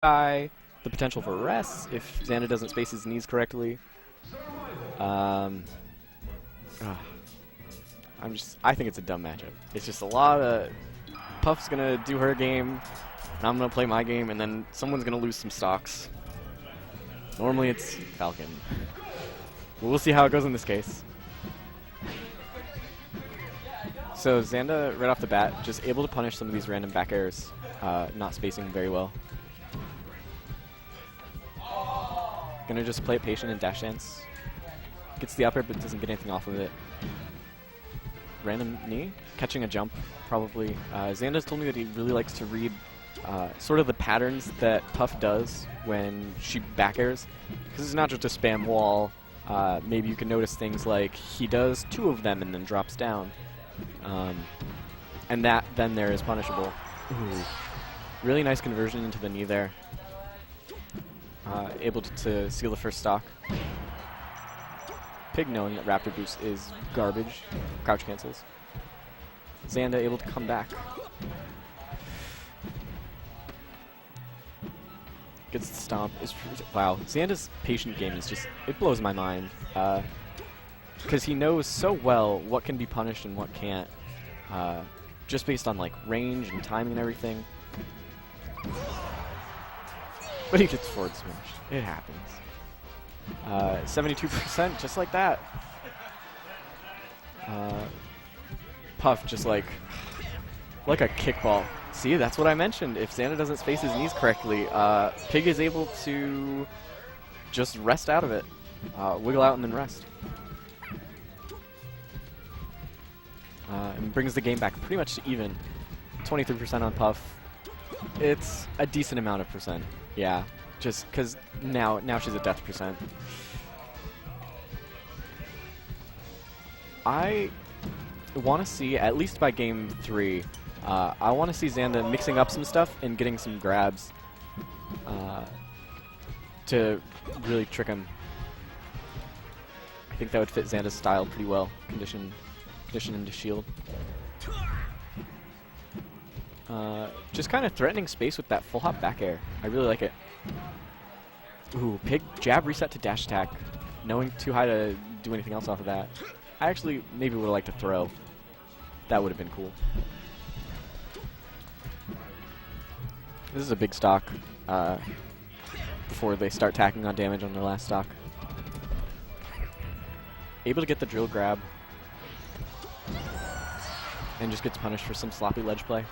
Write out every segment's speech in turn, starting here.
the potential for rest if Zaandaa doesn't space his knees correctly. I think it's a dumb matchup. It's just a lot of Puff's gonna do her game, and I'm gonna play my game, and then someone's gonna lose some stocks. Normally it's Falcon. But we'll see how it goes in this case. So Zaandaa, right off the bat, just able to punish some of these random back airs, not spacing very well. Gonna just play it patient and dash dance. Gets the up air, but doesn't get anything off of it. Random knee, catching a jump, probably. Zaandaa's told me that he really likes to read sort of the patterns that Puff does when she back airs, because it's not just a spam wall. Maybe you can notice things like he does 2 of them and then drops down. And that then there is punishable. Ooh. Really nice conversion into the knee there. Able to seal the first stock. Pig knowing that Raptor Boost is garbage. Crouch cancels. Zaandaa able to come back. Gets the stomp. Wow, Zaandaa's patient game is just, it blows my mind. Because he knows so well what can be punished and what can't. Just based on like range and timing and everything. But he gets forward smashed. It happens. 72%, just like that. Puff just like a kickball. See, that's what I mentioned. If Zaandaa doesn't space his knees correctly, Pig is able to just rest out of it. Wiggle out and then rest. And brings the game back pretty much to even. 23% on Puff. It's a decent amount of percent. Yeah, just because now she's a death percent. I want to see, at least by game 3, I want to see Zaandaa mixing up some stuff and getting some grabs to really trick him. I think that would fit Zaandaa's style pretty well. Condition into shield. Just kind of threatening space with that full hop back air. I really like it. Ooh, Pig jab reset to dash attack. Knowing too high to do anything else off of that. I actually maybe would have liked to throw. That would have been cool. This is a big stock before they start tacking on damage on their last stock. Able to get the drill grab. And just gets punished for some sloppy ledge play.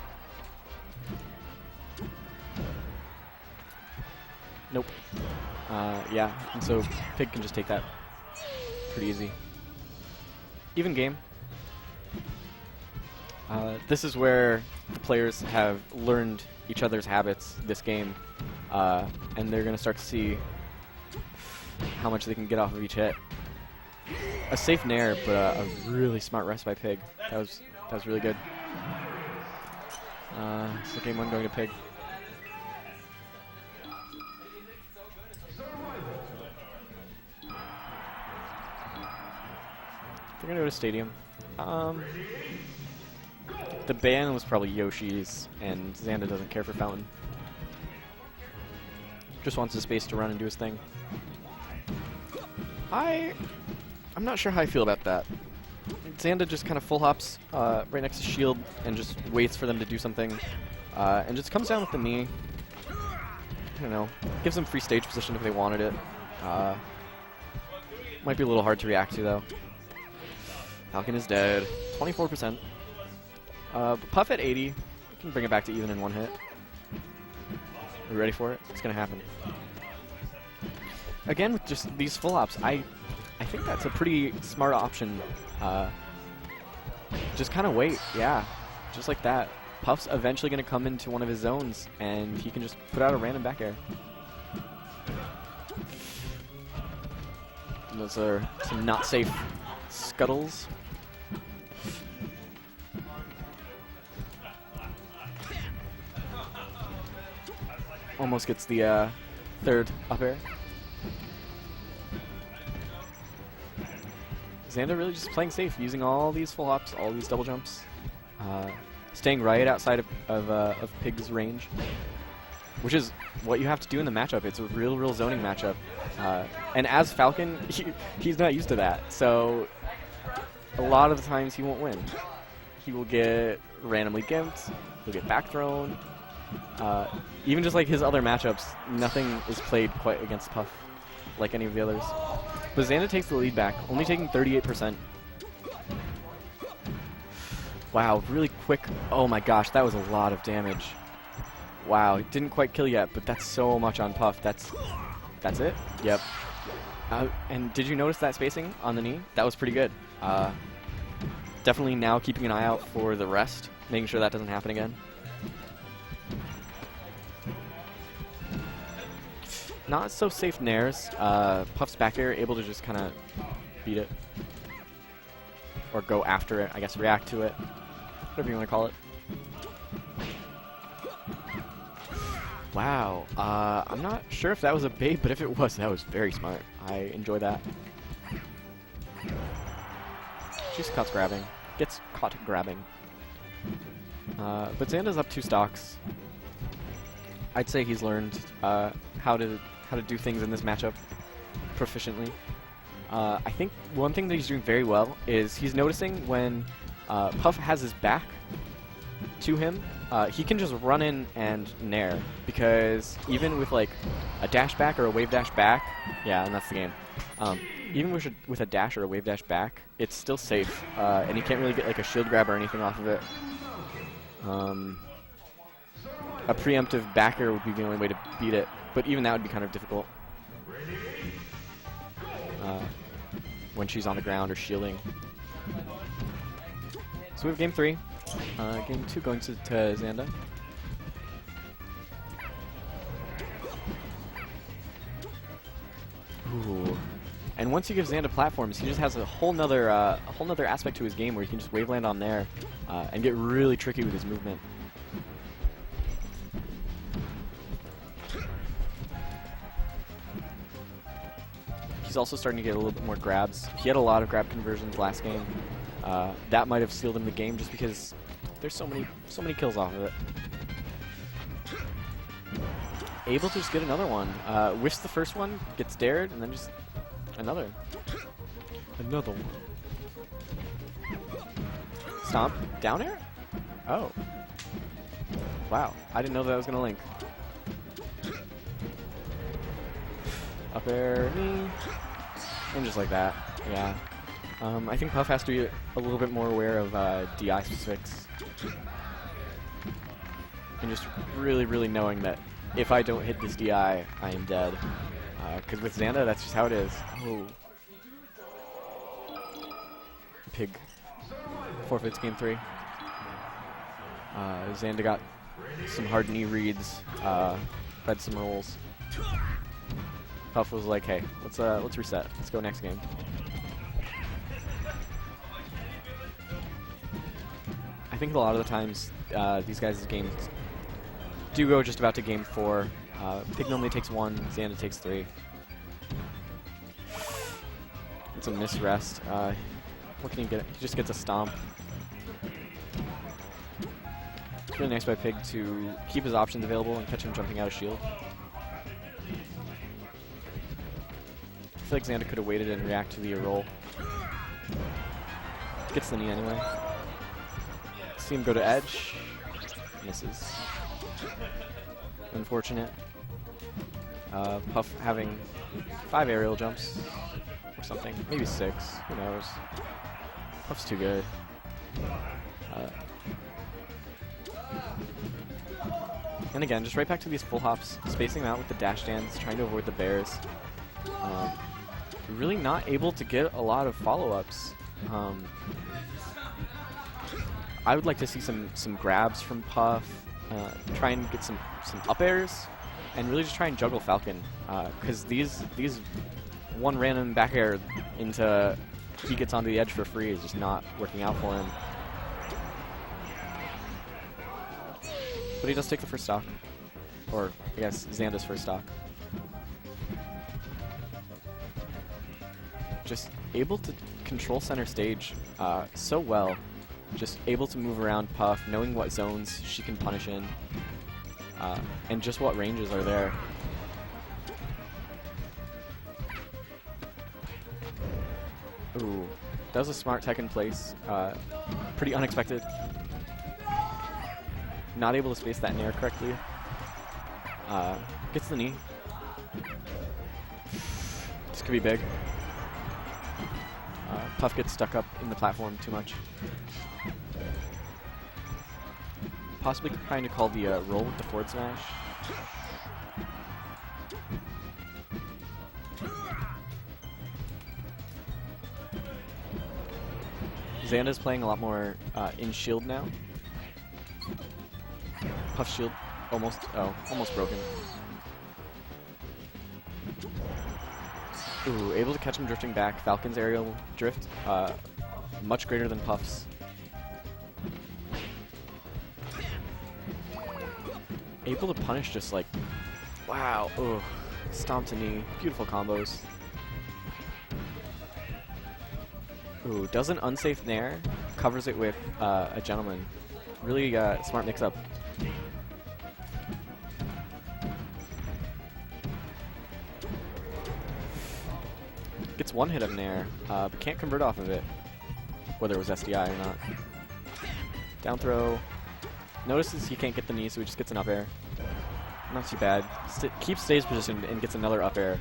Nope. Yeah, and so Pig can just take that pretty easy. Even game. This is where the players have learned each other's habits this game, and they're going to start to see how much they can get off of each hit. A safe nair, but a really smart rest by Pig. That was really good. So game 1 going to Pig. They're gonna go to Stadium. The ban was probably Yoshi's, and Zaandaa doesn't care for Fountain. Just wants the space to run and do his thing. I'm not sure how I feel about that. Zaandaa just kind of full hops right next to shield and just waits for them to do something, and just comes down with the knee. I don't know. Gives them free stage position if they wanted it. Might be a little hard to react to though. Falcon is dead. 24%. But Puff at 80. Can bring it back to even in 1 hit. Are we ready for it? It's gonna happen. Again, with just these full hops, I think that's a pretty smart option. Just kind of wait, yeah. Just like that. Puff's eventually gonna come into one of his zones, and he can just put out a random back air. And those are some not safe scuttles. Almost gets the 3rd up air. Zaandaa really just playing safe, using all these full hops, all these double jumps. Staying right outside of Pig's range. which is what you have to do in the matchup. It's a real zoning matchup. And as Falcon, he's not used to that. So a lot of the times he won't win. He will get randomly gimped, he'll get back thrown. Even just like his other matchups, nothing is played quite against Puff like any of the others. But Zaandaa takes the lead back, only taking 38%. Wow, really quick. Oh my gosh, that was a lot of damage. Wow, it didn't quite kill yet, but that's so much on Puff. That's it? Yep. And did you notice that spacing on the knee? That was pretty good. Definitely now keeping an eye out for the rest, making sure that doesn't happen again. Not so safe nairs. Puff's back air able to just kind of beat it. Or go after it, I guess react to it. Whatever you want to call it. Wow. I'm not sure if that was a bait, but if it was, that was very smart. I enjoy that. She's caught grabbing. Gets caught grabbing. But Zaandaa's up 2 stocks. I'd say he's learned how to do things in this matchup proficiently. I think one thing that he's doing very well is he's noticing when Puff has his back to him, he can just run in and nair, because even with like a dash back or a wave dash back, yeah, and that's the game. Even with a dash or a wave dash back, it's still safe, and he can't really get like a shield grab or anything off of it. A preemptive backer would be the only way to beat it, but even that would be kind of difficult when she's on the ground or shielding. So we have game 3. Game 2 going to Zaandaa. Ooh. And once you give Zaandaa platforms, he just has a whole nother aspect to his game where he can just wave land on there and get really tricky with his movement. He's also starting to get a little bit more grabs. He had a lot of grab conversions last game. That might have sealed him the game just because there's so many kills off of it. Able to just get another one. Whiffs the first one, gets dared, and then just another. Another one. Stomp. Down air? Oh. Wow. I didn't know that was going to link. Up air, knee. And just like that. Yeah. I think Puff has to be a little bit more aware of DI specifics. And just really knowing that if I don't hit this DI, I am dead. Because with Zaandaa, that's just how it is. Oh. Pig forfeits game 3. Zaandaa got some hard knee reads, read some rolls. Puff was like, hey, let's reset. Let's go next game. I think a lot of the times these guys' games do go just about to game 4. Pig normally takes 1, Zaandaa takes 3. It's a miss rest. What can he get? He just gets a stomp. It's really nice by Pig to keep his options available and catch him jumping out of shield. I feel like Zaandaa could have waited and react to the roll. Gets the knee anyway. See him go to edge. Misses. Unfortunate. Puff having 5 aerial jumps or something. Maybe 6. Who knows? Puff's too good. And again, just right back to these full hops, spacing them out with the dash stands, trying to avoid the bears. Really not able to get a lot of follow-ups. I would like to see some grabs from Puff, try and get some up airs, and really just try and juggle Falcon. Because these one random back air into he gets onto the edge for free is just not working out for him. But he does take the first stock. Or, I guess, Zaandaa's first stock. Just able to control center stage so well. Just able to move around Puff, knowing what zones she can punish in. and just what ranges are there. Ooh, that was a smart tech in place. Pretty unexpected. Not able to space that nair correctly. Gets the knee. This could be big. Puff gets stuck up in the platform too much. Possibly trying to call the roll with the forward smash. Zaanda's playing a lot more in shield now. Puff shield almost broken. Ooh, able to catch him drifting back. Falcon's aerial drift, much greater than Puff's. Able to punish just like, wow, ugh. Stomp to knee, beautiful combos. Ooh, does an unsafe nair, covers it with a gentleman. Really smart mix-up. Gets one hit of nair, but can't convert off of it, whether it was SDI or not. Down throw. Notices he can't get the knee, so he just gets an up air. Not too bad. Keeps stage position and gets another up air.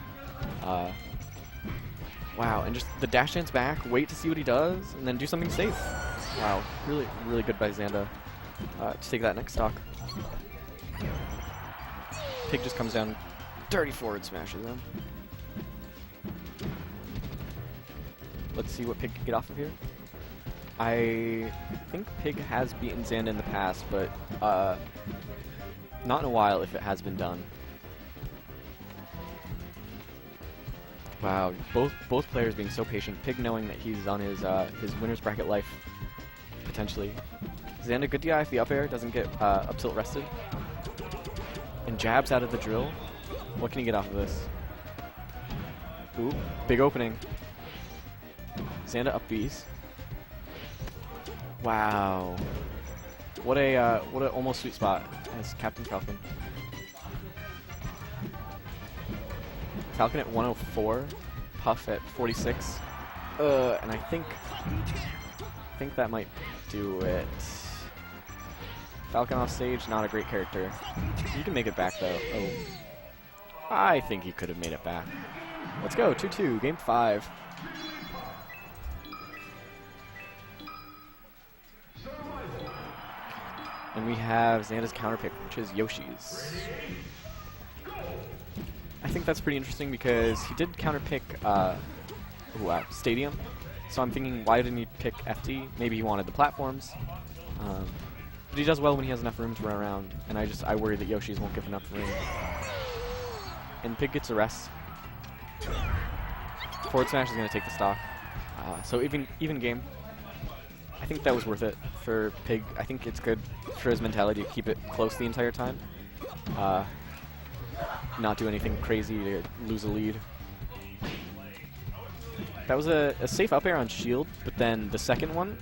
Wow, and just the dash dance back, wait to see what he does, and then do something safe. Wow, really, really good by Zaandaa to take that next stock. Pig just comes down, dirty forward smashes him. Let's see what Pig can get off of here. I think Pig has beaten Zaandaa in the past, but not in a while if it has been done. Wow, both players being so patient. Pig knowing that he's on his winner's bracket life, potentially. Zaandaa, good DI if the up air doesn't get up tilt rested. And jabs out of the drill. What can he get off of this? Ooh, big opening. Zaandaa up B's. Wow. What a almost sweet spot as Captain Falcon. Falcon at 104, Puff at 46. And I think that might do it. Falcon off stage, not a great character. You can make it back though. Oh. I think he could have made it back. Let's go, 2-2, game 5. And we have Zaandaa's counter pick, which is Yoshi's. I think that's pretty interesting because he did counter pick Stadium. So I'm thinking, why didn't he pick FD? Maybe he wanted the platforms. But he does well when he has enough room to run around. And I worry that Yoshi's won't give enough room. And Pig gets a rest. Forward smash is going to take the stock. So even game. I think that was worth it for Pig. I think it's good for his mentality to keep it close the entire time. Not do anything crazy to lose a lead. That was a safe up air on shield, but then the second one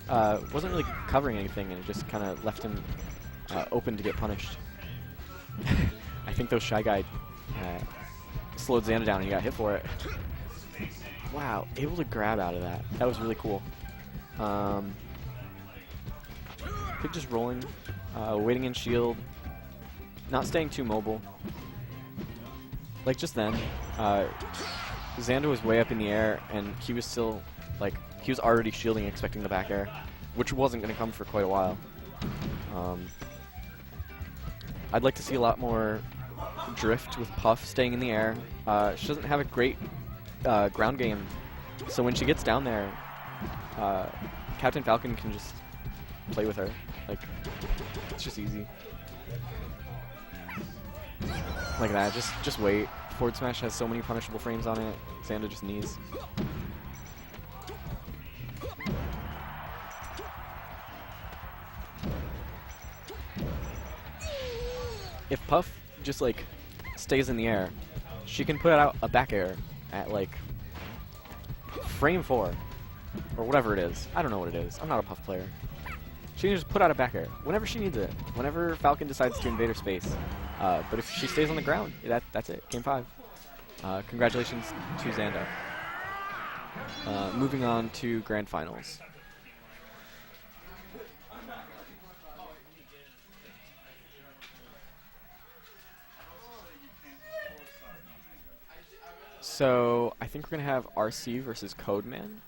wasn't really covering anything, and it just kind of left him open to get punished. I think those Shy Guy slowed Zaandaa down and he got hit for it. Wow, able to grab out of that. That was really cool. Pig just rolling, waiting in shield, not staying too mobile. Like just then, Zaandaa was way up in the air, and he was still, like, he was already shielding, expecting the back air, which wasn't going to come for quite a while. I'd like to see a lot more drift with Puff staying in the air. She doesn't have a great ground game, so when she gets down there, Captain Falcon can just play with her. Like, it's just easy. Like that, just wait. Forward smash has so many punishable frames on it. Zaandaa just knees. If Puff just like stays in the air, she can put out a back air at like frame 4 or whatever it is. I don't know what it is. I'm not a Puff player. She can just put out a back air whenever she needs it. Whenever Falcon decides to invade her space, But if she stays on the ground, that's it. Game 5. Congratulations to Zaandaa. Moving on to Grand Finals. So I think we're going to have RC versus Codeman.